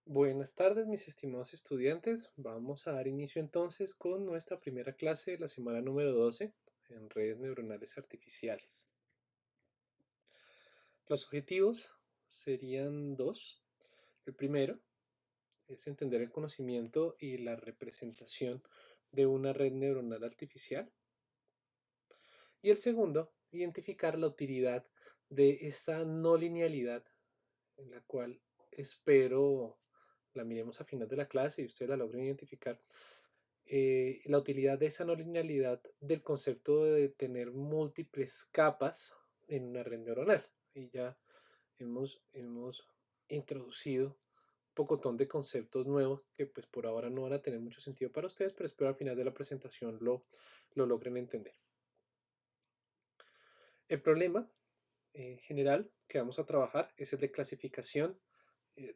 Buenas tardes, mis estimados estudiantes. Vamos a dar inicio entonces con nuestra primera clase de la semana número 12 en redes neuronales artificiales. Los objetivos serían dos. El primero es entender el conocimiento y la representación de una red neuronal artificial. Y el segundo, identificar la utilidad de esta no linealidad en la cual espero la miremos a final de la clase y ustedes la logren identificar. La utilidad de esa no linealidad del concepto de tener múltiples capas en una red neuronal. Y ya hemos introducido un pocotón de conceptos nuevos que pues por ahora no van a tener mucho sentido para ustedes, pero espero al final de la presentación lo logren entender. El problema general que vamos a trabajar es el de clasificación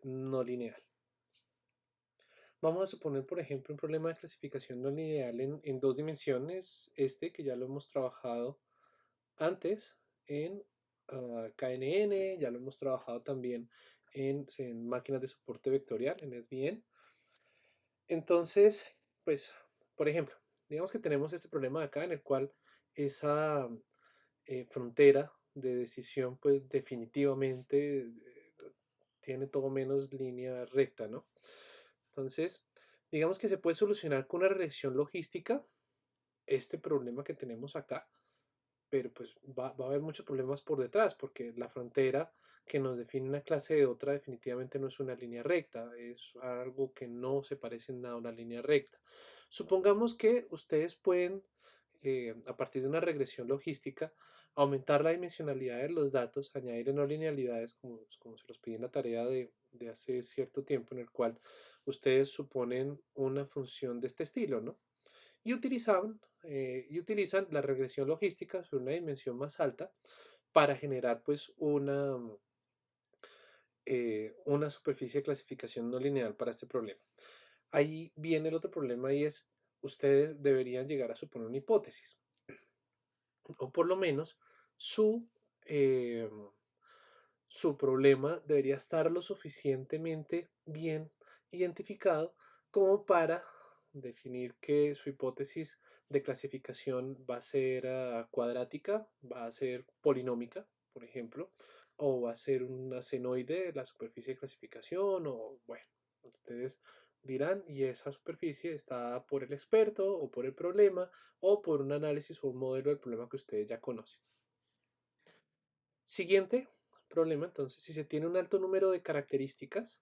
no lineal. Vamos a suponer, por ejemplo, un problema de clasificación no lineal en dos dimensiones, que ya lo hemos trabajado antes en KNN, ya lo hemos trabajado también en máquinas de soporte vectorial, en SVN. Entonces, pues, por ejemplo, digamos que tenemos este problema acá en el cual esa frontera de decisión, pues definitivamente tiene todo menos línea recta, ¿no? Entonces, digamos que se puede solucionar con una regresión logística este problema que tenemos acá, pero pues va a haber muchos problemas por detrás, porque la frontera que nos define una clase de otra definitivamente no es una línea recta, es algo que no se parece en nada a una línea recta. Supongamos que ustedes pueden, a partir de una regresión logística, aumentar la dimensionalidad de los datos, añadir no linealidades, como se los pedí en la tarea de hace cierto tiempo, en el cual ustedes suponen una función de este estilo, ¿no? Y utilizan la regresión logística sobre una dimensión más alta para generar pues una superficie de clasificación no lineal para este problema. Ahí viene el otro problema y es, ustedes deberían llegar a suponer una hipótesis, o por lo menos su, eh, su problema debería estar lo suficientemente bien identificado como para definir que su hipótesis de clasificación va a ser cuadrática, va a ser polinómica, por ejemplo, o va a ser una senoide de la superficie de clasificación, o bueno, ustedes dirán, y esa superficie está por el experto, o por el problema, o por un análisis o un modelo del problema que ustedes ya conocen. Siguiente problema, entonces, si se tiene un alto número de características,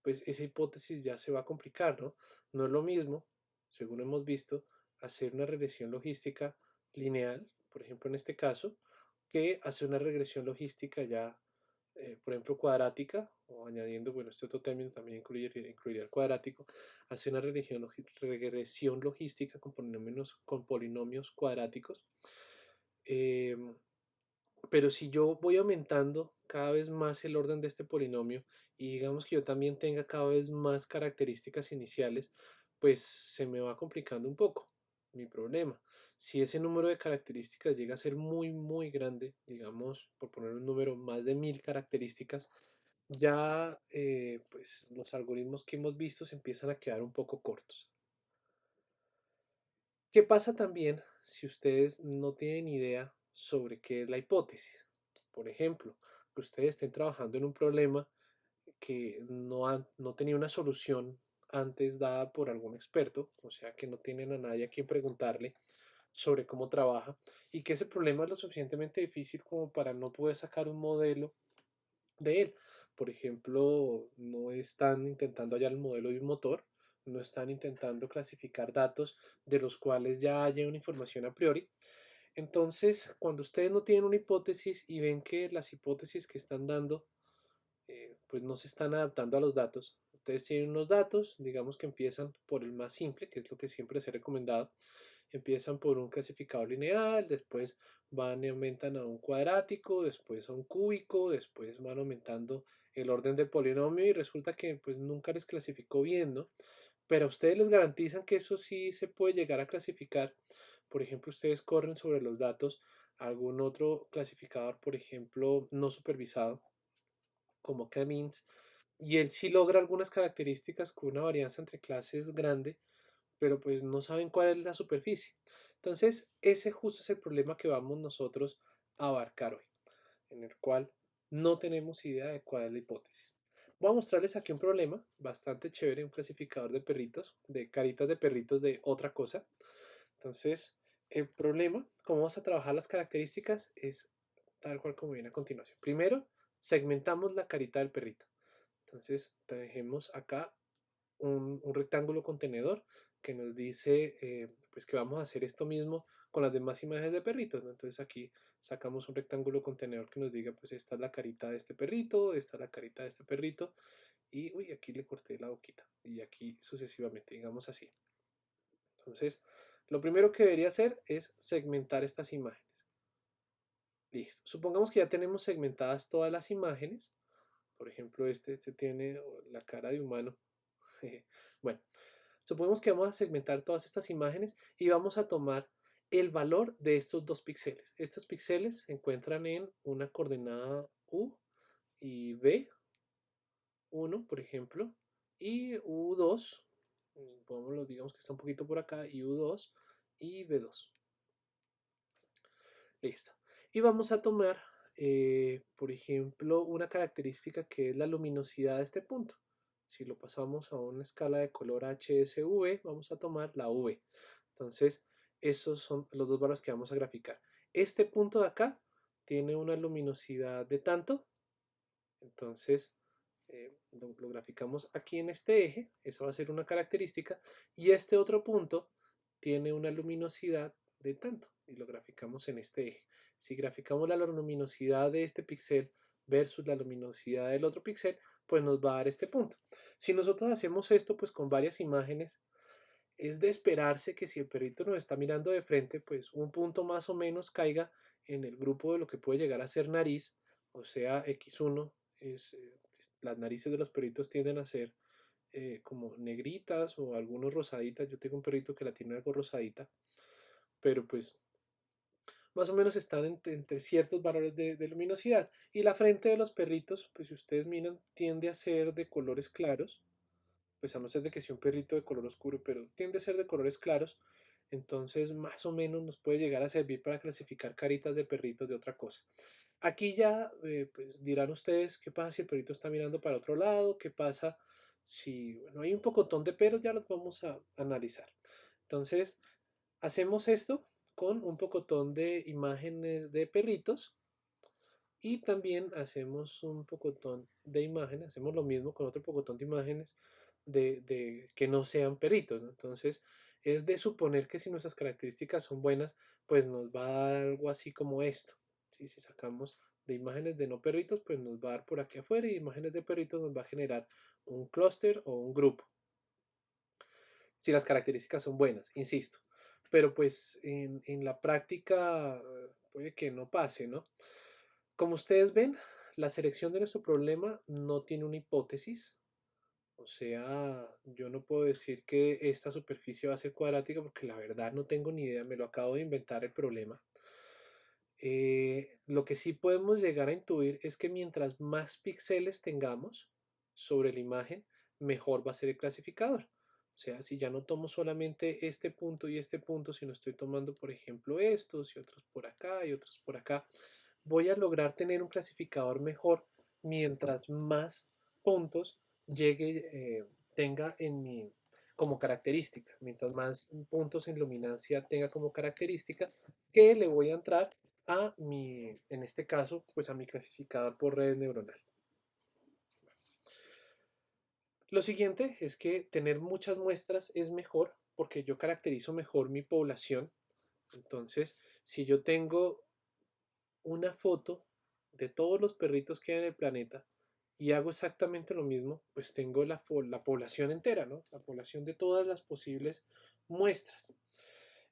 pues esa hipótesis ya se va a complicar, ¿no? No es lo mismo, según hemos visto, hacer una regresión logística lineal, por ejemplo en este caso, que hacer una regresión logística ya, por ejemplo, cuadrática, o añadiendo, bueno, este otro término también incluiría el cuadrático, hacer una regresión logística con polinomios cuadráticos. Eh, pero si yo voy aumentando cada vez más el orden de este polinomio y digamos que yo también tenga cada vez más características iniciales, pues se me va complicando un poco mi problema. Si ese número de características llega a ser muy, muy grande, digamos, por poner un número, más de 1000 características, ya pues los algoritmos que hemos visto se empiezan a quedar un poco cortos. ¿Qué pasa también si ustedes no tienen idea sobre qué es la hipótesis? Por ejemplo, que ustedes estén trabajando en un problema que no tenía una solución antes dada por algún experto, o sea que no tienen a nadie a quien preguntarle sobre cómo trabaja y que ese problema es lo suficientemente difícil como para no poder sacar un modelo de él. Por ejemplo, no están intentando hallar el modelo de un motor, no están intentando clasificar datos de los cuales ya haya una información a priori. Entonces, cuando ustedes no tienen una hipótesis y ven que las hipótesis que están dando pues no se están adaptando a los datos. Ustedes tienen unos datos, digamos que empiezan por el más simple, que es lo que siempre se ha recomendado. Empiezan por un clasificador lineal, después van y aumentan a un cuadrático, después a un cúbico, después van aumentando el orden del polinomio y resulta que pues nunca les clasificó bien, ¿no? Pero a ustedes les garantizan que eso sí se puede llegar a clasificar. Por ejemplo, ustedes corren sobre los datos algún otro clasificador, por ejemplo, no supervisado, como k-means, y él sí logra algunas características con una varianza entre clases grande, pero pues no saben cuál es la superficie. Entonces, ese justo es el problema que vamos nosotros a abarcar hoy, en el cual no tenemos idea de cuál es la hipótesis. Voy a mostrarles aquí un problema bastante chévere, un clasificador de perritos, de caritas de perritos de otra cosa. Entonces, el problema, cómo vamos a trabajar las características, es tal cual como viene a continuación. Primero, segmentamos la carita del perrito. Entonces, trajemos acá un rectángulo contenedor que nos dice pues que vamos a hacer esto mismo con las demás imágenes de perritos, ¿no? Entonces aquí sacamos un rectángulo contenedor que nos diga pues esta es la carita de este perrito, esta es la carita de este perrito y uy, aquí le corté la boquita y aquí sucesivamente, digamos así. Entonces, lo primero que debería hacer es segmentar estas imágenes. Listo. Supongamos que ya tenemos segmentadas todas las imágenes. Por ejemplo, este tiene la cara de humano. Bueno, supongamos que vamos a segmentar todas estas imágenes y vamos a tomar el valor de estos dos píxeles. Estos píxeles se encuentran en una coordenada U y B1, por ejemplo, y U2, digamos que está un poquito por acá, y U2 y B2. Listo. Y vamos a tomar, por ejemplo, una característica que es la luminosidad de este punto. Si lo pasamos a una escala de color HSV, vamos a tomar la V. Entonces, esos son los dos valores que vamos a graficar. Este punto de acá tiene una luminosidad de tanto, entonces lo graficamos aquí en este eje, esa va a ser una característica, y este otro punto tiene una luminosidad de tanto, y lo graficamos en este eje. Si graficamos la luminosidad de este píxel versus la luminosidad del otro píxel, pues nos va a dar este punto. Si nosotros hacemos esto pues con varias imágenes, es de esperarse que si el perrito nos está mirando de frente, pues un punto más o menos caiga en el grupo de lo que puede llegar a ser nariz, o sea, X1 es, las narices de los perritos tienden a ser como negritas o algunos rosaditas. Yo tengo un perrito que la tiene algo rosadita, pero pues más o menos están entre ciertos valores de luminosidad. Y la frente de los perritos, pues si ustedes miran, tiende a ser de colores claros, pues a no ser de que sea un perrito de color oscuro, pero tiende a ser de colores claros, entonces más o menos nos puede llegar a servir para clasificar caritas de perritos de otra cosa. Aquí ya pues dirán ustedes qué pasa si el perrito está mirando para otro lado, qué pasa si, bueno, hay un pocotón de peros, ya los vamos a analizar. Entonces, hacemos esto con un pocotón de imágenes de perritos y también hacemos un pocotón de imágenes, hacemos lo mismo con otro pocotón de imágenes de que no sean perritos, ¿no? Entonces, es de suponer que si nuestras características son buenas, pues nos va a dar algo así como esto. ¿Sí? Si sacamos de imágenes de no perritos, pues nos va a dar por aquí afuera y imágenes de perritos nos va a generar un clúster o un grupo. Si las características son buenas, insisto. Pero pues en la práctica puede que no pase, ¿no? Como ustedes ven, la selección de nuestro problema no tiene una hipótesis, o sea, yo no puedo decir que esta superficie va a ser cuadrática porque la verdad no tengo ni idea, me lo acabo de inventar el problema. Lo que sí podemos llegar a intuir es que mientras más píxeles tengamos sobre la imagen, mejor va a ser el clasificador. O sea, si ya no tomo solamente este punto y este punto, sino estoy tomando, por ejemplo, estos y otros por acá y otros por acá, voy a lograr tener un clasificador mejor mientras más puntos tenga en mi como característica, mientras más puntos en luminancia tenga como característica, que le voy a entrar a mi, en este caso, pues a mi clasificador por red neuronal. Lo siguiente es que tener muchas muestras es mejor porque yo caracterizo mejor mi población. Entonces, si yo tengo una foto de todos los perritos que hay en el planeta y hago exactamente lo mismo, pues tengo la población entera, ¿no? La población de todas las posibles muestras.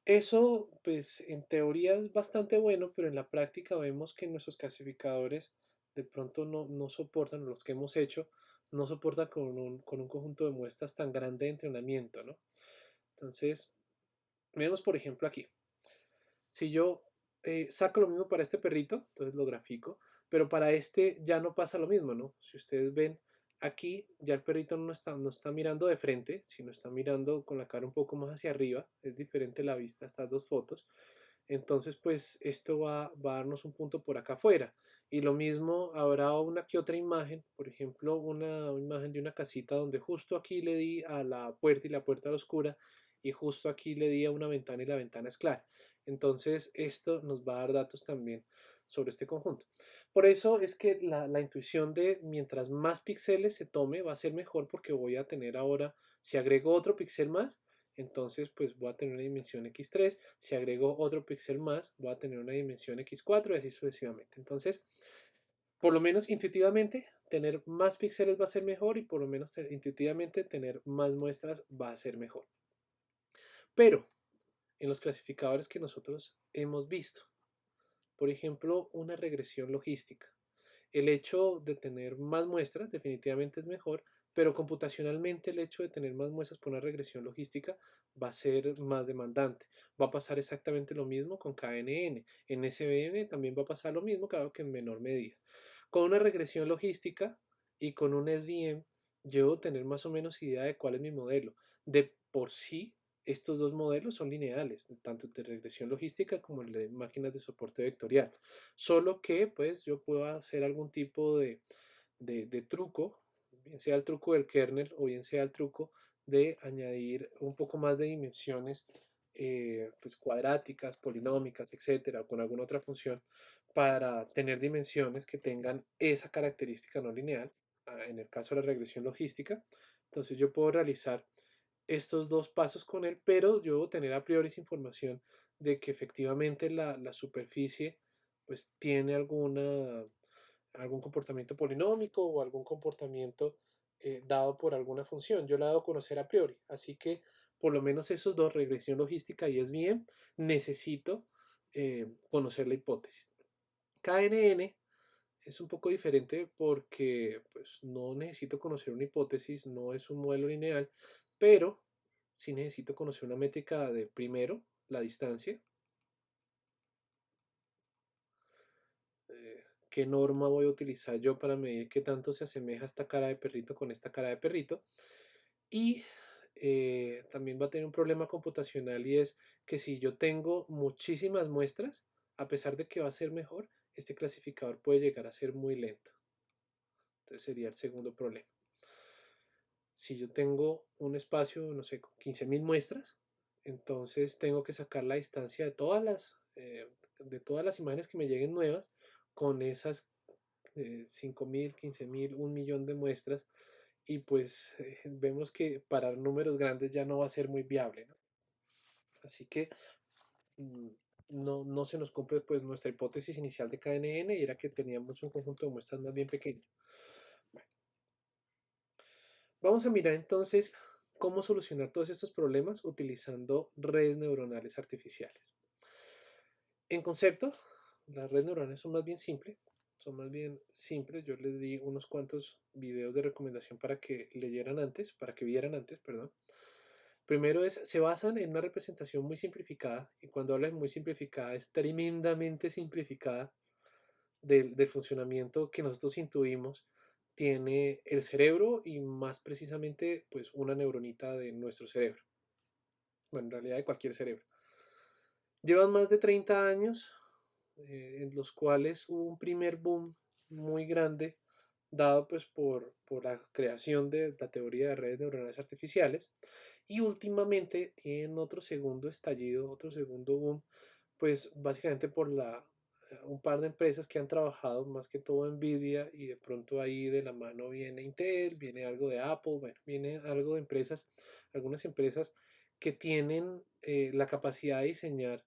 Eso, pues en teoría es bastante bueno, pero en la práctica vemos que nuestros clasificadores de pronto no soportan, los que hemos hecho, no soportan con un conjunto de muestras tan grande de entrenamiento, ¿no? Entonces, vemos por ejemplo aquí. Si yo saco lo mismo para este perrito, entonces lo grafico, pero para este ya no pasa lo mismo, ¿no? Si ustedes ven, Aquí ya el perrito no está mirando de frente, sino está mirando con la cara un poco más hacia arriba. Es diferente la vista a estas dos fotos. Entonces, pues esto va a darnos un punto por acá afuera. Y lo mismo, habrá una que otra imagen, por ejemplo, una imagen de una casita donde justo aquí le di a la puerta y la puerta a la oscura, y justo aquí le di a una ventana y la ventana es clara. Entonces, esto nos va a dar datos también sobre este conjunto. Por eso es que la intuición de mientras más píxeles se tome va a ser mejor porque voy a tener ahora, si agrego otro píxel más, entonces pues voy a tener una dimensión x3, si agrego otro píxel más, voy a tener una dimensión x4 y así sucesivamente. Entonces, por lo menos intuitivamente, tener más píxeles va a ser mejor y por lo menos intuitivamente tener más muestras va a ser mejor. Pero en los clasificadores que nosotros hemos visto, por ejemplo, una regresión logística. El hecho de tener más muestras definitivamente es mejor, pero computacionalmente el hecho de tener más muestras por una regresión logística va a ser más demandante. Va a pasar exactamente lo mismo con KNN. En SVM también va a pasar lo mismo, claro que en menor medida. Con una regresión logística y con un SVM, yo debo tener más o menos idea de cuál es mi modelo. De por sí, estos dos modelos son lineales, tanto de regresión logística como el de máquinas de soporte vectorial. Solo que pues yo puedo hacer algún tipo de truco, bien sea el truco del kernel o bien sea el truco de añadir un poco más de dimensiones pues cuadráticas, polinómicas, etcétera, o con alguna otra función para tener dimensiones que tengan esa característica no lineal, en el caso de la regresión logística. Entonces yo puedo realizar estos dos pasos con él, pero yo debo tener a priori esa información de que efectivamente la superficie pues tiene algún comportamiento polinómico o algún comportamiento dado por alguna función. Yo la debo conocer a priori, así que por lo menos esos dos, regresión logística y SVM, necesito conocer la hipótesis. KNN es un poco diferente porque pues, no necesito conocer una hipótesis, no es un modelo lineal, pero sí necesito conocer una métrica de primero, la distancia, qué norma voy a utilizar yo para medir qué tanto se asemeja esta cara de perrito con esta cara de perrito. Y también va a tener un problema computacional y es que si yo tengo muchísimas muestras, a pesar de que va a ser mejor, este clasificador puede llegar a ser muy lento. Entonces sería el segundo problema. Si yo tengo un espacio, no sé, con 15.000 muestras, entonces tengo que sacar la distancia de todas las imágenes que me lleguen nuevas con esas 5.000, 15.000, 1.000.000 de muestras y pues vemos que para números grandes ya no va a ser muy viable, ¿no? Así que mm, no se nos cumple pues nuestra hipótesis inicial de KNN y era que teníamos un conjunto de muestras más bien pequeño. Bueno, vamos a mirar entonces cómo solucionar todos estos problemas utilizando redes neuronales artificiales. En concepto, las redes neuronales son más bien simples. Yo les di unos cuantos videos de recomendación para que leyeran antes, para que vieran antes, perdón. Primero se basan en una representación muy simplificada, y cuando hablo de muy simplificada, es tremendamente simplificada del funcionamiento que nosotros intuimos tiene el cerebro y más precisamente pues una neuronita de nuestro cerebro. Bueno, en realidad de cualquier cerebro. Llevan más de 30 años en los cuales hubo un primer boom muy grande dado pues por la creación de la teoría de redes neuronales artificiales y últimamente tienen otro segundo estallido, otro segundo boom, pues básicamente por un par de empresas que han trabajado, más que todo Nvidia, y de pronto ahí de la mano viene Intel, viene algo de Apple, bueno, viene algo de empresas, algunas empresas que tienen la capacidad de diseñar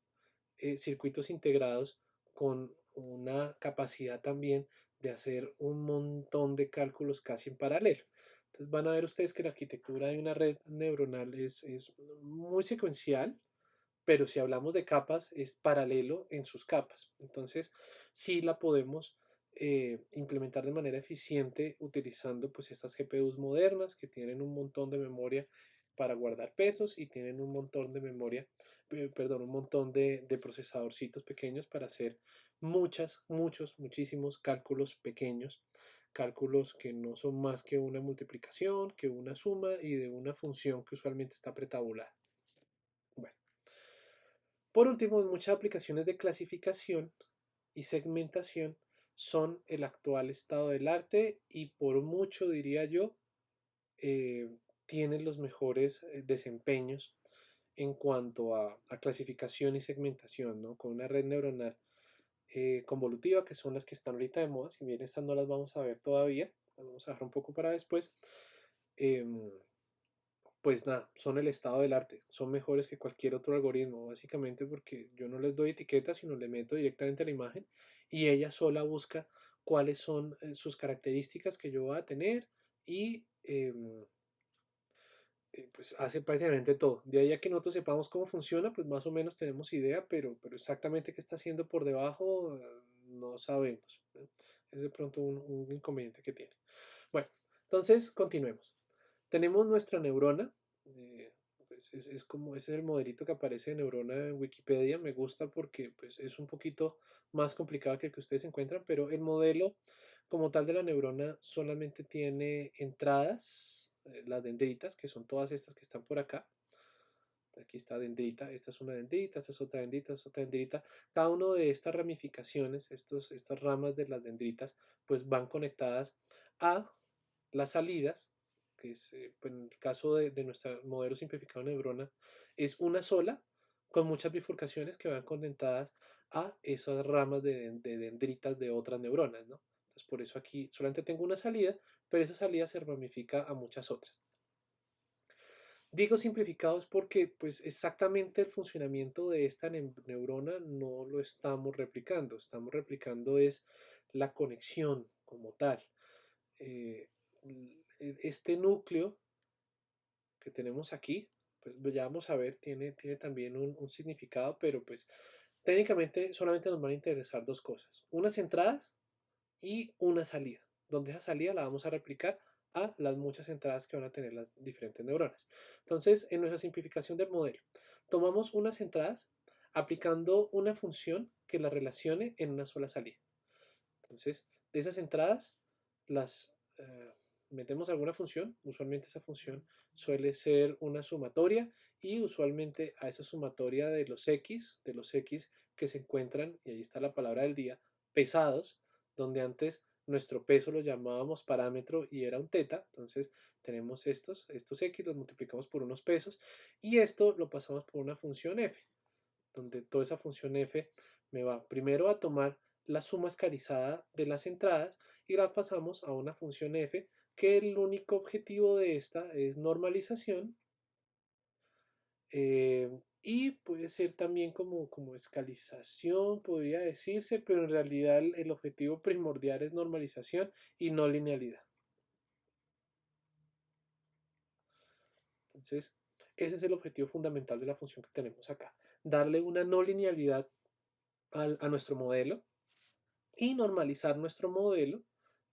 circuitos integrados con una capacidad también de hacer un montón de cálculos casi en paralelo. Entonces van a ver ustedes que la arquitectura de una red neuronal es muy secuencial, pero si hablamos de capas, es paralelo en sus capas. Entonces, sí la podemos implementar de manera eficiente utilizando pues estas GPUs modernas que tienen un montón de memoria para guardar pesos y tienen un montón de memoria, perdón, un montón de procesadorcitos pequeños para hacer muchísimos cálculos pequeños cálculos que no son más que una multiplicación, que una suma y de una función que usualmente está pretabulada. Bueno, por último, muchas aplicaciones de clasificación y segmentación son el actual estado del arte y por mucho diría yo eh, tienen los mejores desempeños en cuanto a clasificación y segmentación, ¿no? Con una red neuronal convolutiva, que son las que están ahorita de moda, si bien estas no las vamos a ver todavía, las vamos a dejar un poco para después, em, pues nada, son el estado del arte, son mejores que cualquier otro algoritmo, básicamente porque yo no les doy etiquetas, sino le meto directamente a la imagen y ella sola busca cuáles son sus características que yo voy a tener y pues hace prácticamente todo. De ahí a que nosotros sepamos cómo funciona, pues más o menos tenemos idea, pero exactamente qué está haciendo por debajo no sabemos, ¿no? Es de pronto un inconveniente que tiene. Bueno, entonces continuemos. Tenemos nuestra neurona. Pues es como ese es el modelito que aparece de neurona en Wikipedia. Me gusta porque pues, es un poquito más complicado que el que ustedes encuentran, pero el modelo como tal de la neurona solamente tiene entradas, las dendritas, que son todas estas que están por acá. Aquí está dendrita, esta es una dendrita, esta es otra dendrita, esta es otra dendrita. Cada una de estas ramificaciones, estas ramas de las dendritas, pues van conectadas a las salidas, que es, pues, en el caso de nuestro modelo simplificado de neurona, es una sola, con muchas bifurcaciones que van conectadas a esas ramas de dendritas de otras neuronas, ¿no? Entonces, por eso aquí solamente tengo una salida, pero esa salida se ramifica a muchas otras. Digo simplificados porque pues exactamente el funcionamiento de esta neurona no lo estamos replicando es la conexión como tal. Eh, este núcleo que tenemos aquí, pues ya vamos a ver, tiene también un significado, pero pues técnicamente solamente nos van a interesar dos cosas, unas entradas y una salida, donde esa salida la vamos a replicar a las muchas entradas que van a tener las diferentes neuronas. Entonces, en nuestra simplificación del modelo, tomamos unas entradas aplicando una función que las relacione en una sola salida. Entonces, de esas entradas las metemos alguna función, usualmente esa función suele ser una sumatoria y usualmente a esa sumatoria de los X que se encuentran, y ahí está la palabra del día, pesados, donde antes nuestro peso lo llamábamos parámetro y era un teta, entonces tenemos estos X, los multiplicamos por unos pesos y esto lo pasamos por una función f, donde toda esa función f me va primero a tomar la suma escalarizada de las entradas y la pasamos a una función f que el único objetivo de esta es normalización y puede ser también como escalización, podría decirse, pero en realidad el objetivo primordial es normalización y no linealidad. Entonces, ese es el objetivo fundamental de la función que tenemos acá, darle una no linealidad a nuestro modelo y normalizar nuestro modelo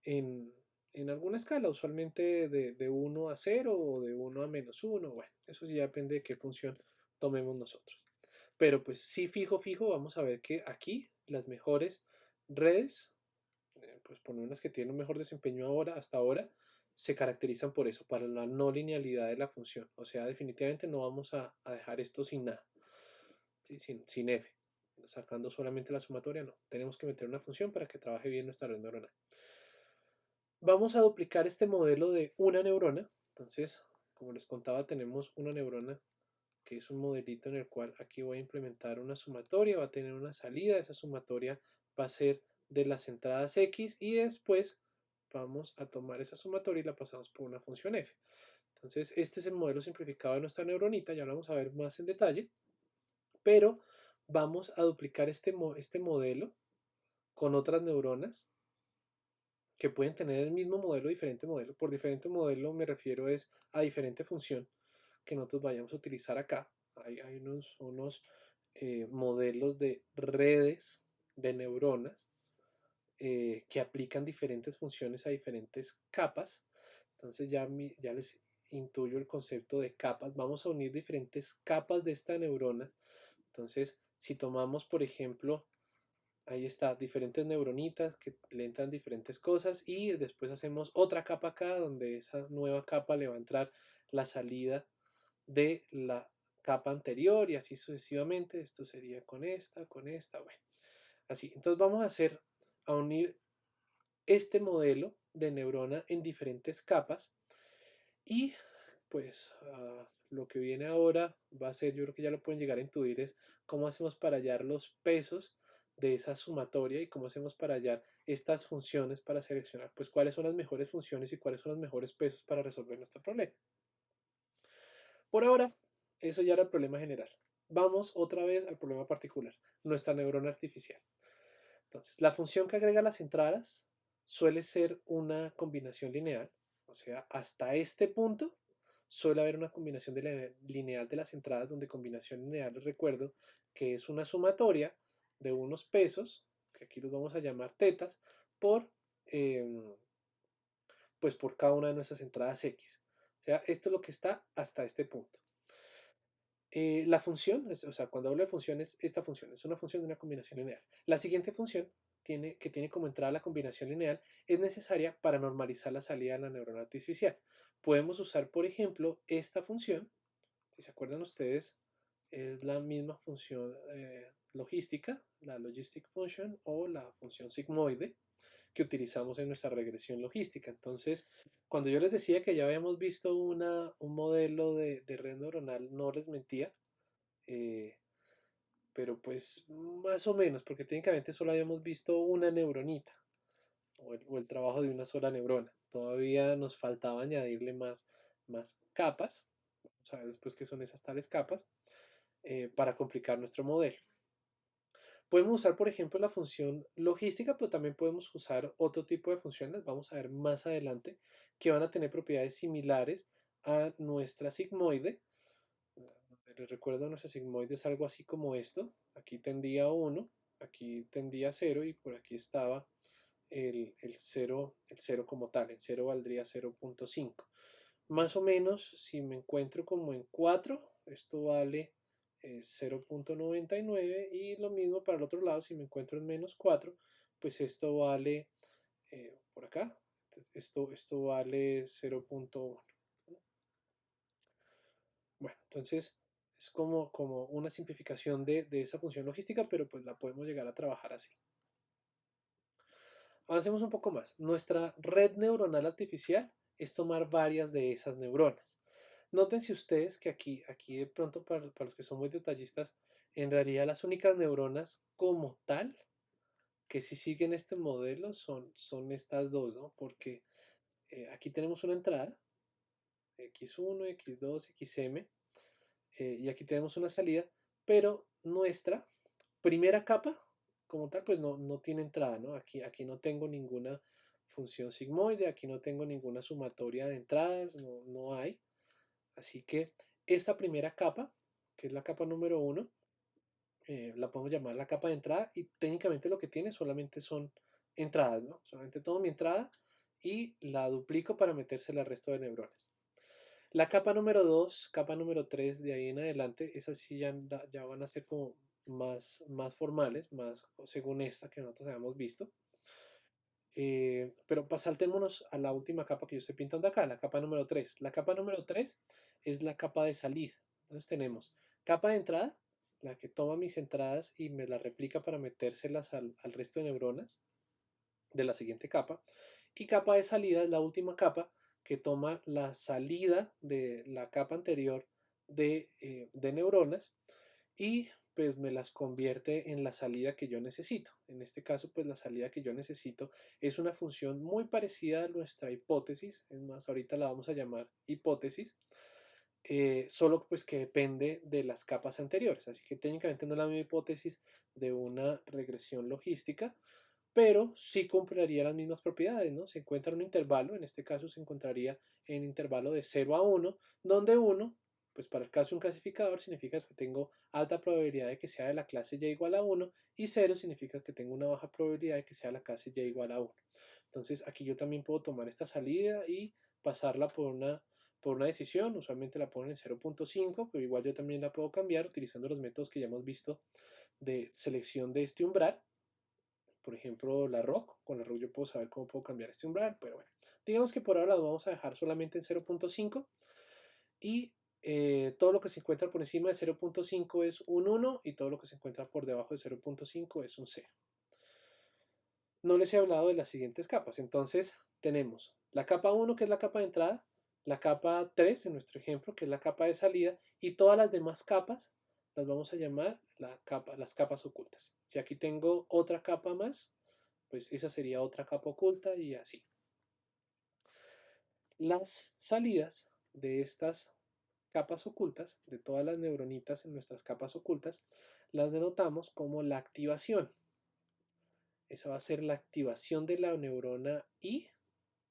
en, en alguna escala, usualmente de 1 a 0 o de 1 a -1. Bueno, eso ya depende de qué función tomemos nosotros. Pero pues sí, fijo, vamos a ver que aquí las mejores redes, pues por unas que tienen un mejor desempeño ahora, hasta ahora, se caracterizan por eso, para la no linealidad de la función. O sea, definitivamente no vamos a dejar esto sin nada, ¿sí? Sin f. Sacando solamente la sumatoria, no. Tenemos que meter una función para que trabaje bien nuestra red neuronal. Vamos a duplicar este modelo de una neurona. Entonces, como les contaba, tenemos una neurona que es un modelito en el cual aquí voy a implementar una sumatoria, va a tener una salida, esa sumatoria va a ser de las entradas X y después vamos a tomar esa sumatoria y la pasamos por una función f. Entonces, este es el modelo simplificado de nuestra neuronita, ya lo vamos a ver más en detalle, pero vamos a duplicar este modelo con otras neuronas que pueden tener el mismo modelo, diferente modelo. Por diferente modelo me refiero es a diferente función que nosotros vayamos a utilizar acá. Hay unos modelos de redes de neuronas que aplican diferentes funciones a diferentes capas. Entonces ya les intuyo el concepto de capas. Vamos a unir diferentes capas de estas neuronas. Entonces, si tomamos, por ejemplo, Ahí está, diferentes neuronitas que le entran diferentes cosas y después hacemos otra capa acá donde esa nueva capa le va a entrar la salida de la capa anterior y así sucesivamente. Esto sería con esta, bueno, así. Entonces vamos a a unir este modelo de neurona en diferentes capas y pues lo que viene ahora va a ser, yo creo que ya lo pueden llegar a intuir, es cómo hacemos para hallar los pesos de esa sumatoria y cómo hacemos para hallar estas funciones para seleccionar, pues cuáles son las mejores funciones y cuáles son los mejores pesos para resolver nuestro problema. Por ahora, eso ya era el problema general. Vamos otra vez al problema particular, nuestra neurona artificial. Entonces, la función que agrega las entradas suele ser una combinación lineal, o sea, hasta este punto suele haber una combinación lineal de las entradas, donde combinación lineal, les recuerdo, que es una sumatoria de unos pesos, que aquí los vamos a llamar tetas, por, eh, pues por cada una de nuestras entradas X. O sea, esto es lo que está hasta este punto. La función, o sea, cuando hablo de funciones, esta función es una función de una combinación lineal. La siguiente función, que tiene como entrada la combinación lineal, es necesaria para normalizar la salida de la neurona artificial. Podemos usar, por ejemplo, esta función, si se acuerdan ustedes, es la misma función logística, la logistic function o la función sigmoide que utilizamos en nuestra regresión logística. Entonces, cuando yo les decía que ya habíamos visto un modelo de red neuronal, no les mentía, eh, pero pues más o menos, porque técnicamente solo habíamos visto una neuronita o el trabajo de una sola neurona. Todavía nos faltaba añadirle más capas, vamos a ver después qué son esas tales capas, para complicar nuestro modelo. Podemos usar, por ejemplo, la función logística, pero también podemos usar otro tipo de funciones, vamos a ver más adelante, que van a tener propiedades similares a nuestra sigmoide. Les recuerdo, nuestra sigmoide es algo así como esto. Aquí tendía 1, aquí tendía 0 y por aquí estaba el 0 como tal. El 0 valdría 0.5. Más o menos, si me encuentro como en 4, esto vale 0.99 y lo mismo para el otro lado, si me encuentro en menos 4, pues esto vale por acá, esto vale 0.1. Bueno, entonces es como una simplificación de esa función logística, pero pues la podemos llegar a trabajar así. Avancemos un poco más. Nuestra red neuronal artificial es tomar varias de esas neuronas. Nótense ustedes que aquí de pronto para los que son muy detallistas, en realidad las únicas neuronas como tal que si siguen este modelo son estas dos, ¿no? Porque aquí tenemos una entrada, X1, X2, XM, y aquí tenemos una salida, pero nuestra primera capa, como tal, pues no tiene entrada, ¿no? Aquí no tengo ninguna función sigmoide, aquí no tengo ninguna sumatoria de entradas, no hay. Así que esta primera capa, que es la capa número 1, la podemos llamar la capa de entrada y técnicamente lo que tiene solamente son entradas, ¿no? Solamente tomo mi entrada y la duplico para meterse al resto de neuronas. La capa número 2, capa número 3, de ahí en adelante, esas sí ya van a ser como más formales, más según esta que nosotros habíamos visto. Pero saltémonos a la última capa que yo estoy pintando acá, la capa número 3. La capa número 3 es la capa de salida. Entonces tenemos capa de entrada, la que toma mis entradas y me la replica para metérselas al resto de neuronas de la siguiente capa. Y capa de salida es la última capa que toma la salida de la capa anterior de neuronas y pues me las convierte en la salida que yo necesito. En este caso, pues la salida que yo necesito es una función muy parecida a nuestra hipótesis, es más, ahorita la vamos a llamar hipótesis, solo pues que depende de las capas anteriores. Así que técnicamente no es la misma hipótesis de una regresión logística, pero sí cumpliría las mismas propiedades, ¿no? Se encuentra en un intervalo, en este caso se encontraría en intervalo de 0 a 1, donde 1, pues para el caso de un clasificador, significa que tengo alta probabilidad de que sea de la clase y igual a 1, y 0 significa que tengo una baja probabilidad de que sea la clase y igual a 1. Entonces aquí yo también puedo tomar esta salida y pasarla por una decisión, usualmente la ponen en 0.5, pero igual yo también la puedo cambiar utilizando los métodos que ya hemos visto de selección de este umbral. por ejemplo, la ROC. Con la ROC yo puedo saber cómo puedo cambiar este umbral, pero bueno, digamos que por ahora lo vamos a dejar solamente en 0.5 y todo lo que se encuentra por encima de 0.5 es un 1 y todo lo que se encuentra por debajo de 0.5 es un 0. No les he hablado de las siguientes capas, entonces tenemos la capa 1 que es la capa de entrada, la capa 3 en nuestro ejemplo que es la capa de salida y todas las demás capas las vamos a llamar las capas ocultas. Si aquí tengo otra capa más, pues esa sería otra capa oculta y así. Las salidas de estas capas ocultas, de todas las neuronitas en nuestras capas ocultas, las denotamos como la activación. Esa va a ser la activación de la neurona I.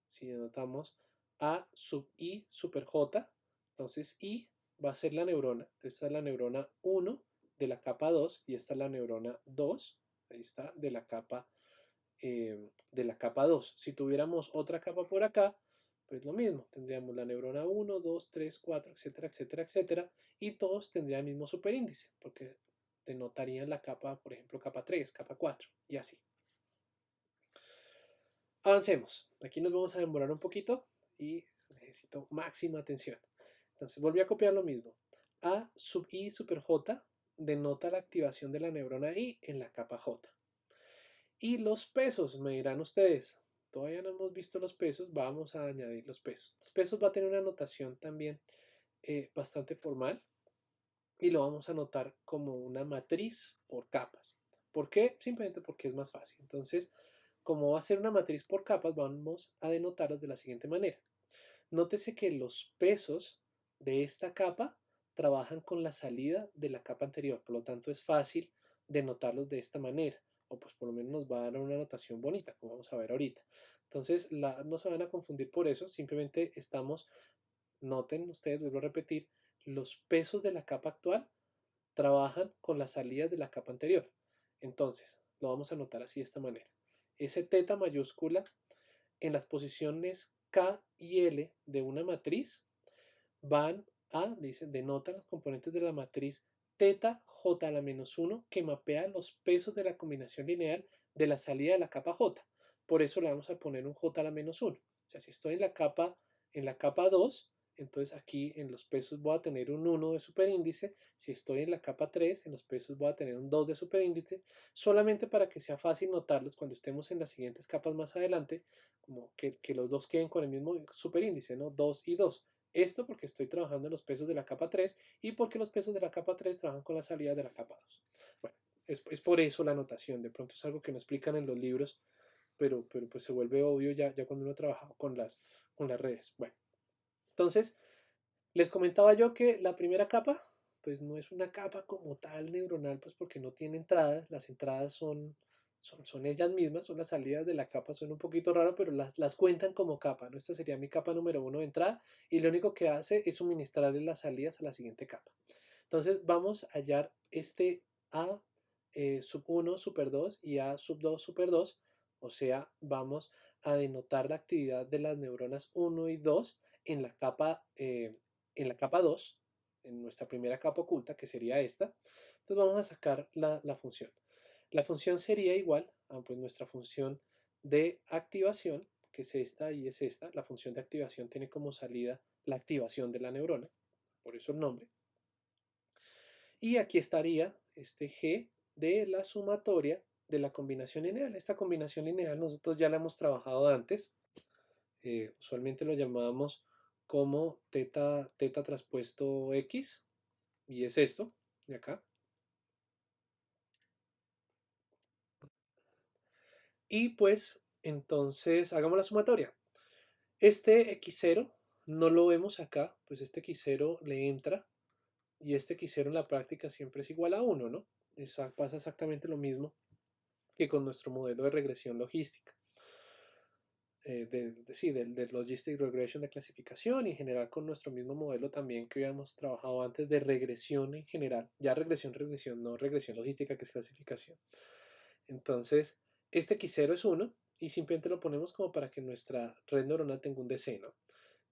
Si denotamos A sub I super J, entonces I va a ser la neurona. Esta es la neurona 1 de la capa 2 y esta es la neurona 2, ahí está, de la capa 2. Si tuviéramos otra capa por acá, pues lo mismo, tendríamos la neurona 1, 2, 3, 4, etcétera, etcétera, etcétera, y todos tendrían el mismo superíndice, porque denotarían la capa, por ejemplo, capa 3, capa 4, y así. Avancemos. Aquí nos vamos a demorar un poquito y necesito máxima atención. Entonces, volví a copiar lo mismo. A sub I super J denota la activación de la neurona I en la capa J. Y los pesos, me dirán ustedes, todavía no hemos visto los pesos, vamos a añadir los pesos. Los pesos va a tener una notación también bastante formal y lo vamos a anotar como una matriz por capas. ¿Por qué? Simplemente porque es más fácil. Entonces, como va a ser una matriz por capas, vamos a denotarlos de la siguiente manera. Nótese que los pesos de esta capa trabajan con la salida de la capa anterior, por lo tanto es fácil denotarlos de esta manera, o pues por lo menos nos va a dar una notación bonita, como vamos a ver ahorita. Entonces no se van a confundir por eso, simplemente noten ustedes, vuelvo a repetir, los pesos de la capa actual trabajan con las salidas de la capa anterior. Entonces, lo vamos a anotar así de esta manera. Ese teta mayúscula en las posiciones K y L de una matriz van denotan los componentes de la matriz teta j a la menos 1 que mapea los pesos de la combinación lineal de la salida de la capa j. Por eso le vamos a poner un j a la menos 1. O sea, si estoy en la capa 2, entonces aquí en los pesos voy a tener un 1 de superíndice. Si estoy en la capa 3, en los pesos voy a tener un 2 de superíndice, solamente para que sea fácil notarlos cuando estemos en las siguientes capas más adelante, como que los dos queden con el mismo superíndice, ¿no? 2 y 2. Esto porque estoy trabajando en los pesos de la capa 3 y porque los pesos de la capa 3 trabajan con la salida de la capa 2. Bueno, es por eso la notación. De pronto es algo que no explican en los libros, pero pues se vuelve obvio ya cuando uno trabaja con las redes. Bueno, entonces les comentaba yo que la primera capa pues no es una capa como tal neuronal, pues porque no tiene entradas. Las entradas son ellas mismas, son las salidas de la capa, son un poquito raro, pero las cuentan como capa, ¿no? Esta sería mi capa número 1 de entrada y lo único que hace es suministrarle las salidas a la siguiente capa. Entonces vamos a hallar este A sub 1 super 2 y A sub 2 super 2, o sea, vamos a denotar la actividad de las neuronas 1 y 2 en en la capa 2, en nuestra primera capa oculta, que sería esta. Entonces vamos a sacar la función. La función sería igual a pues, nuestra función de activación, que es esta y es esta. La función de activación tiene como salida la activación de la neurona, por eso el nombre. Y aquí estaría este G de la sumatoria de la combinación lineal. Esta combinación lineal nosotros ya la hemos trabajado antes. Usualmente lo llamábamos como teta traspuesto X. Y es esto de acá. Y pues entonces hagamos la sumatoria. Este X0 no lo vemos acá, pues este X0 le entra y este X0 en la práctica siempre es igual a 1, ¿no? Pasa exactamente lo mismo que con nuestro modelo de regresión logística. Del Logistic Regression de clasificación y en general con nuestro mismo modelo también que habíamos trabajado antes de regresión en general. Ya regresión, no regresión logística que es clasificación. Entonces, este X0 es 1 y simplemente lo ponemos como para que nuestra red neuronal tenga un DC, ¿no?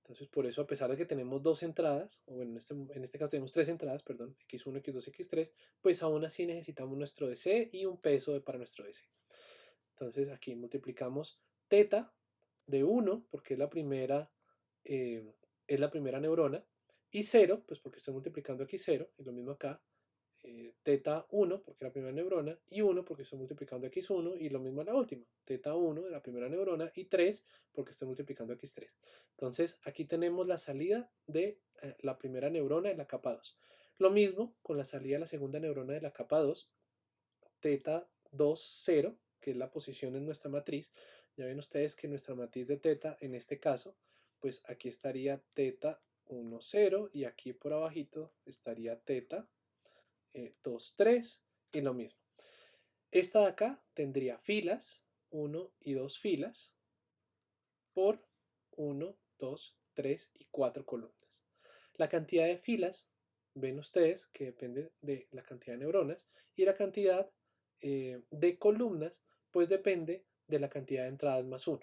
Entonces, por eso, a pesar de que tenemos dos entradas, o bueno, en este caso tenemos tres entradas, perdón, X1, X2, X3, pues aún así necesitamos nuestro DC y un peso para nuestro DC. Entonces aquí multiplicamos teta de 1, porque es la primera neurona, y 0, pues porque estoy multiplicando aquí 0, y lo mismo acá, teta 1 porque es la primera neurona, y 1 porque estoy multiplicando x1, y lo mismo en la última, teta 1 de la primera neurona, y 3 porque estoy multiplicando x3. Entonces aquí tenemos la salida de la primera neurona de la capa 2. Lo mismo con la salida de la segunda neurona de la capa 2, teta 2, 0, que es la posición en nuestra matriz. Ya ven ustedes que nuestra matriz de teta, en este caso, pues aquí estaría teta 1, 0, y aquí por abajito estaría teta 2, 3, y lo mismo. Esta de acá tendría filas, 1 y 2 filas, por 1, 2, 3 y 4 columnas. La cantidad de filas, ven ustedes que depende de la cantidad de neuronas, y la cantidad de columnas, pues depende de la cantidad de entradas más 1.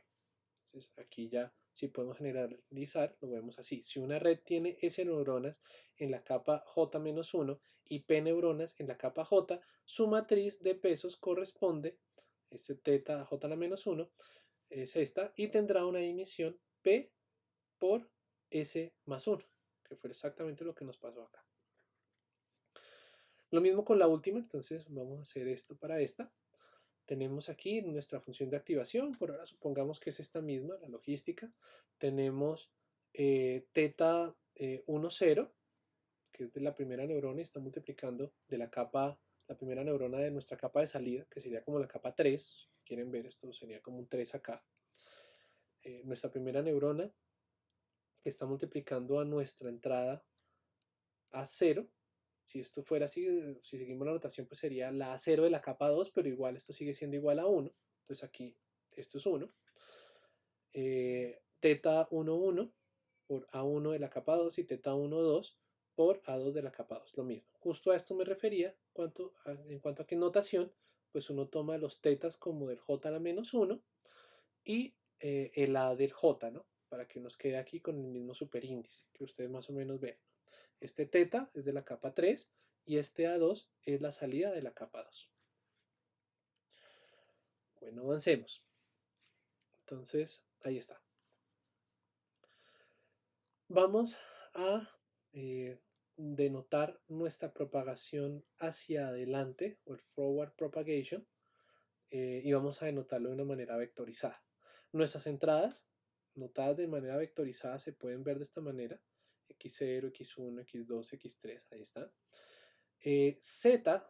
Entonces aquí ya, si podemos generalizar, lo vemos así. Si una red tiene S neuronas en la capa J-1 y P neuronas en la capa J, su matriz de pesos corresponde, este teta J a la menos 1, es esta, y tendrá una dimisión P por S más 1, que fue exactamente lo que nos pasó acá. Lo mismo con la última, entonces vamos a hacer esto para esta. Tenemos aquí nuestra función de activación, por ahora supongamos que es esta misma, la logística. Tenemos teta 1, 0, que es de la primera neurona y está multiplicando de la capa, la primera neurona de nuestra capa de salida, que sería como la capa 3, si quieren ver esto sería como un 3 acá. Nuestra primera neurona que está multiplicando a nuestra entrada a 0. Si esto fuera así, si seguimos la notación, pues sería la A0 de la capa 2, pero igual esto sigue siendo igual a 1. Entonces aquí esto es 1. Teta 1, 1 por A1 de la capa 2 y teta 1, 2 por A2 de la capa 2. Lo mismo. Justo a esto me refería en cuanto a que notación, pues uno toma los tetas como del J a la menos 1 y el A del J, ¿no? Para que nos quede aquí con el mismo superíndice que ustedes más o menos ven. Este teta es de la capa 3 y este A2 es la salida de la capa 2. Bueno, avancemos. Entonces, ahí está. Vamos a denotar nuestra propagación hacia adelante, o el forward propagation, y vamos a denotarlo de una manera vectorizada. Nuestras entradas, notadas de manera vectorizada, se pueden ver de esta manera: x0, x1, x2, x3, ahí están. Z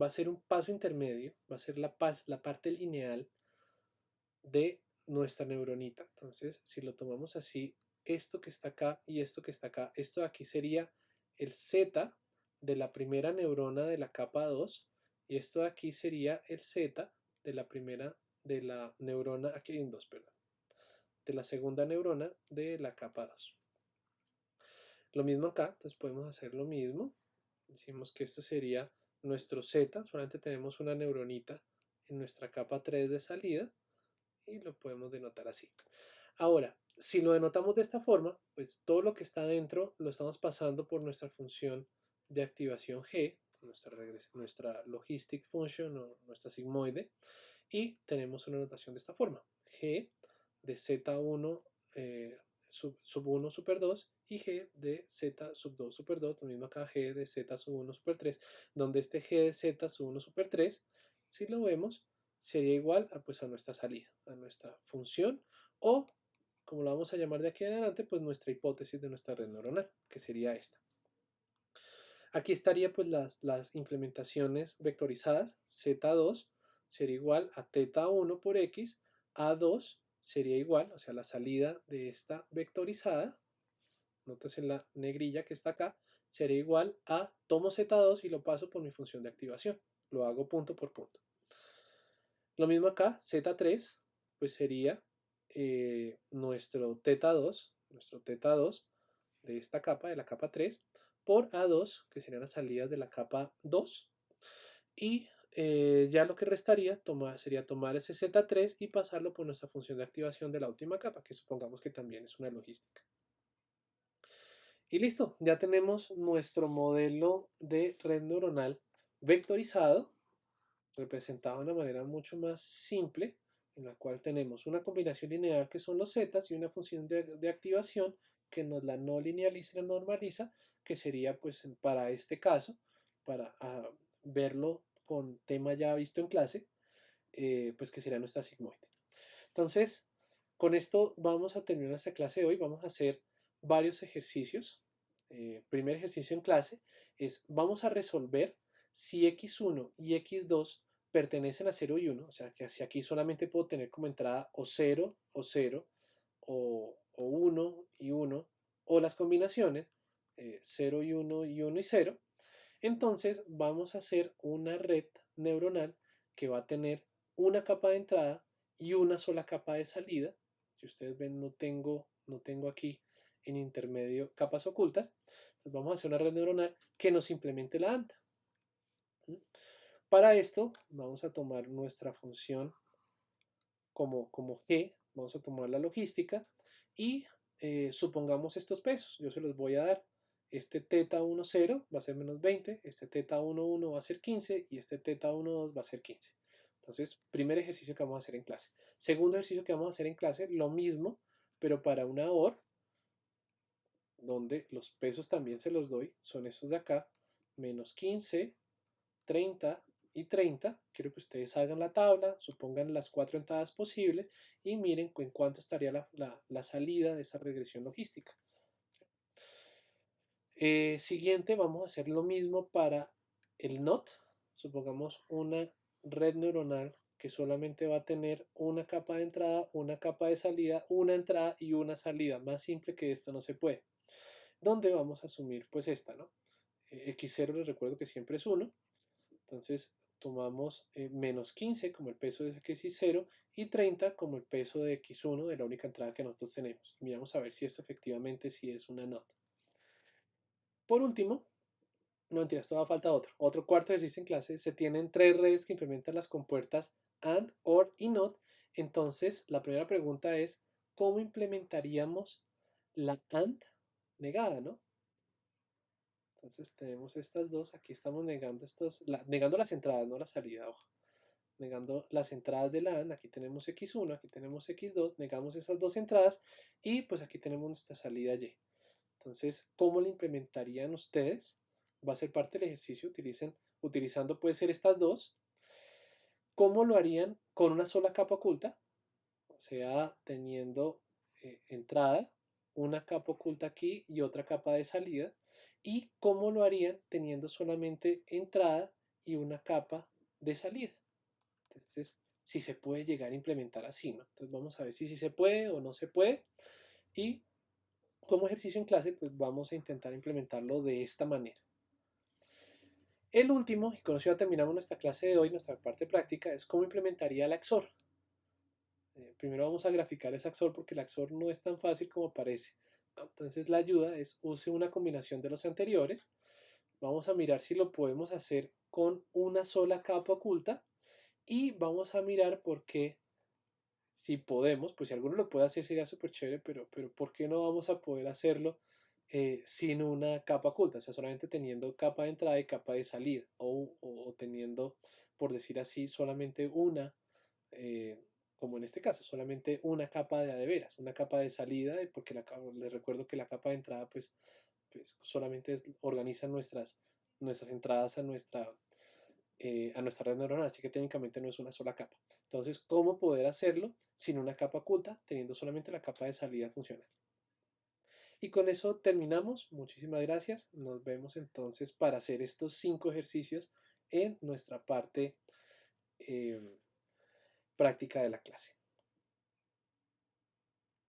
va a ser un paso intermedio, va a ser la parte lineal de nuestra neuronita. Entonces, si lo tomamos así, esto que está acá y esto que está acá, esto de aquí sería el Z de la primera neurona de la capa 2 y esto de aquí sería el Z de la primera, de la neurona, aquí hay un 2, perdón, de la segunda neurona de la capa 2. Lo mismo acá, entonces podemos hacer lo mismo. Decimos que esto sería nuestro Z, solamente tenemos una neuronita en nuestra capa 3 de salida y lo podemos denotar así. Ahora, si lo denotamos de esta forma, pues todo lo que está dentro lo estamos pasando por nuestra función de activación G, nuestra logistic function o nuestra sigmoide, y tenemos una notación de esta forma: G de Z1 sub 1 super 2 y G de Z sub 2 super 2, lo mismo acá G de Z sub 1 super 3, donde este G de Z sub 1 super 3, si lo vemos, sería igual a, pues, a nuestra salida, a nuestra función, o como la vamos a llamar de aquí en adelante, pues nuestra hipótesis de nuestra red neuronal, que sería esta. Aquí estaría pues las implementaciones vectorizadas. Z2 sería igual a teta 1 por x, A2 sería igual, o sea, la salida de esta vectorizada, notas en la negrilla que está acá, sería igual a, tomo Z2 y lo paso por mi función de activación, lo hago punto por punto. Lo mismo acá, Z3, pues sería nuestro teta 2 de esta capa, de la capa 3, por A2, que serían las salidas de la capa 2, y ya lo que restaría sería tomar ese Z3 y pasarlo por nuestra función de activación de la última capa, que supongamos que también es una logística. Y listo, ya tenemos nuestro modelo de red neuronal vectorizado, representado de una manera mucho más simple, en la cual tenemos una combinación lineal que son los zetas y una función de activación que nos la no linealiza y la normaliza, que sería pues para este caso, para verlo con tema ya visto en clase, pues que sería nuestra sigmoide. Entonces, con esto vamos a terminar esta clase de hoy. Vamos a hacer varios ejercicios. Primer ejercicio en clase es, vamos a resolver si x1 y x2 pertenecen a 0 y 1, o sea, que si aquí solamente puedo tener como entrada o 0 o 0, o 1 y 1, o las combinaciones 0 y 1 y 1 y 0, entonces vamos a hacer una red neuronal que va a tener una capa de entrada y una sola capa de salida. Si ustedes ven, no tengo aquí en intermedio capas ocultas. Entonces vamos a hacer una red neuronal que nos implemente la ANTA. Para esto vamos a tomar nuestra función como G, vamos a tomar la logística y supongamos estos pesos. Yo se los voy a dar. Este teta 1, 0 va a ser menos 20, este teta 1, 1 va a ser 15 y este teta 1, 2 va a ser 15. Entonces, primer ejercicio que vamos a hacer en clase. Segundo ejercicio que vamos a hacer en clase, lo mismo, pero para una OR, donde los pesos también se los doy, son estos de acá, menos 15, 30 y 30. Quiero que ustedes hagan la tabla, supongan las 4 entradas posibles y miren en cuánto estaría la salida de esa regresión logística. Siguiente, vamos a hacer lo mismo para el NOT. Supongamos una red neuronal que solamente va a tener una capa de entrada, una capa de salida, una entrada y una salida. Más simple que esto no se puede. Donde vamos a asumir pues esta, ¿no? X0 les recuerdo que siempre es 1. Entonces tomamos menos 15 como el peso de x0 y 30 como el peso de x1 de la única entrada que nosotros tenemos. Y miramos a ver si esto efectivamente sí es una NOT. Por último, no mentiras, todavía falta otro. Otro cuarto ejercicio en clase. Se tienen tres redes que implementan las compuertas AND, OR y NOT. Entonces, la primera pregunta es, ¿cómo implementaríamos la AND negada, no? Entonces tenemos estas dos, aquí estamos negando negando las entradas, no la salida, ojo. Negando las entradas de la AND, aquí tenemos X1, aquí tenemos X2, negamos esas dos entradas y pues aquí tenemos nuestra salida Y. Entonces, ¿cómo la implementarían ustedes? Va a ser parte del ejercicio, utilizando puede ser estas dos. ¿Cómo lo harían con una sola capa oculta? O sea, teniendo entrada, una capa oculta aquí y otra capa de salida. ¿Y cómo lo harían teniendo solamente entrada y una capa de salida? Entonces, si se puede llegar a implementar así, ¿no? Entonces vamos a ver si se puede o no se puede. Y como ejercicio en clase, pues vamos a intentar implementarlo de esta manera. El último, y con eso ya terminamos nuestra clase de hoy, nuestra parte práctica, es cómo implementaría el AXOR. Primero vamos a graficar ese AXOR porque el AXOR no es tan fácil como parece. Entonces la ayuda es use una combinación de los anteriores. Vamos a mirar si lo podemos hacer con una sola capa oculta y vamos a mirar por qué, si podemos, pues si alguno lo puede hacer sería súper chévere, pero ¿por qué no vamos a poder hacerlo sin una capa oculta? O sea, solamente teniendo capa de entrada y capa de salida, o teniendo, por decir así, solamente una, eh, como en este caso, solamente una capa de veras, una capa de salida, porque les recuerdo que la capa de entrada, pues solamente organiza nuestras entradas a nuestra red neuronal, así que técnicamente no es una sola capa. Entonces, ¿cómo poder hacerlo sin una capa oculta, teniendo solamente la capa de salida funcional? Y con eso terminamos. Muchísimas gracias. Nos vemos entonces para hacer estos 5 ejercicios en nuestra parte práctica de la clase.